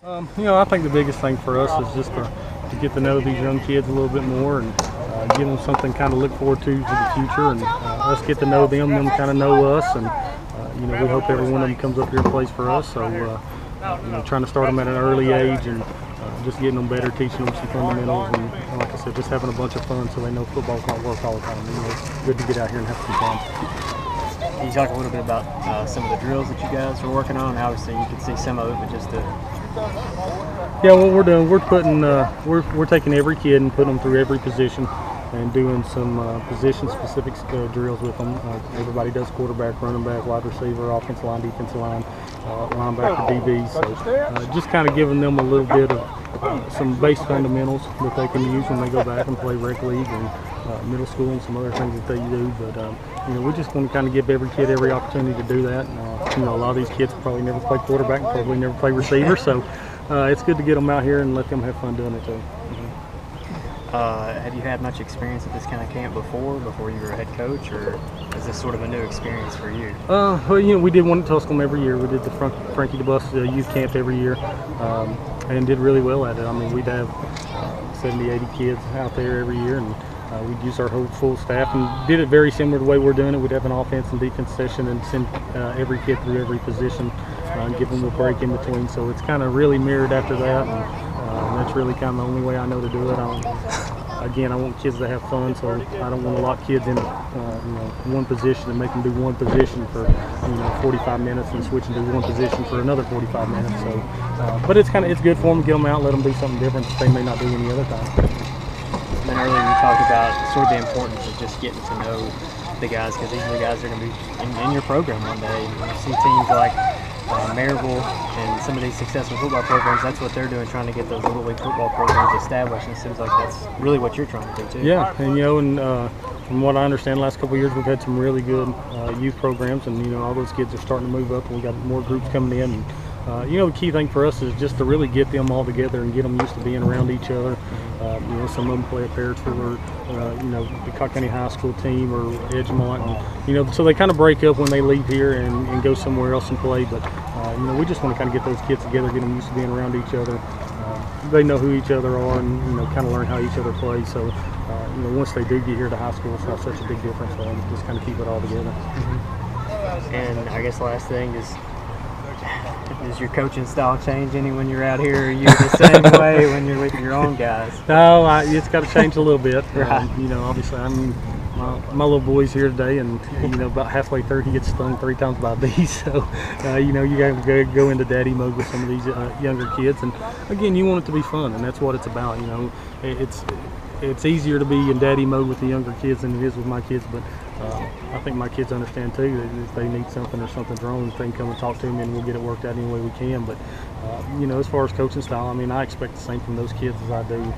I think the biggest thing for us is just to get to know these young kids a little bit more and give them something kind of look forward to the future, and us get to know them kind of know us, and we hope every one of them comes up here and plays for us. So trying to start them at an early age and just getting them better, teaching them some fundamentals, and like I said, just having a bunch of fun so they know football's not work all the time. It's good to get out here and have some fun. Can you talk a little bit about some of the drills that you guys are working on? Obviously, you can see some of it, but just yeah, what we're doing, we're putting, we're taking every kid and putting them through every position and doing some position-specific drills with them. Everybody does quarterback, running back, wide receiver, offensive line, defensive line, linebacker, DB. So just kind of giving them a little bit of some base fundamentals that they can use when they go back and play rec league and middle school and some other things that they do. But we just want to kind of give every kid every opportunity to do that. And, a lot of these kids probably never play quarterback and probably never play receiver. So it's good to get them out here and let them have fun doing it too. Have you had much experience at this kind of camp before you were a head coach, or is this sort of a new experience for you? Well, we did one at Tusculum every year. We did the Frankie DeBus youth camp every year and did really well at it. I mean, we'd have 70, 80 kids out there every year, and we'd use our whole full staff and did it very similar to the way we're doing it. We'd have an offense and defense session and send every kid through every position and give them a break in between. So it's kind of really mirrored after that, and that's really kind of the only way I know to do it. Again, I want kids to have fun, so I don't want to lock kids in one position and make them do one position for 45 minutes and switch and do one position for another 45 minutes. So, but it's good for them to get them out, let them do something different that they may not do any other time. And then earlier you talked about sort of the importance of just getting to know the guys, because these are the guys that are going to be in your program one day. You see teams like Maryville and some of these successful football programs, that's what they're doing, trying to get those little league football programs established, and it seems like that's really what you're trying to do too. Yeah, and from what I understand, the last couple of years we've had some really good youth programs, and all those kids are starting to move up, and we got more groups coming in. And, the key thing for us is just to really get them all together and get them used to being around each other. Some of them play a pair tour, the Cocke County High School team or Edgemont, and, so they kind of break up when they leave here and go somewhere else and play. But we just want to kind of get those kids together, get them used to being around each other. They know who each other are, and kind of learn how each other play. So once they do get here to high school, it's not such a big difference for them. Just kind of keep it all together. And I guess the last thing is, does your coaching style change any when you're out here? Are you the same way when you're with your own guys? No, it's got to change a little bit. Right. Obviously, my little boy's here today, and about halfway through he gets stung 3 times by bees. So you got to go into daddy mode with some of these younger kids, and again, you want it to be fun, and that's what it's about. It's easier to be in daddy mode with the younger kids than it is with my kids, but I think my kids understand too that if they need something or something's wrong, they can come and talk to me, and we'll get it worked out any way we can. But as far as coaching style, I expect the same from those kids as I do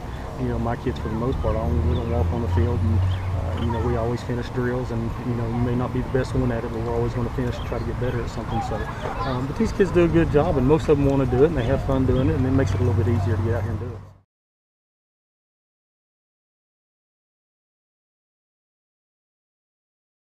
my kids for the most part. We don't walk on the field, and we always finish drills, and you may not be the best one at it, but we're always going to finish and try to get better at something. So but these kids do a good job, and most of them want to do it, and they have fun doing it, and it makes it a little bit easier to get out here and do it.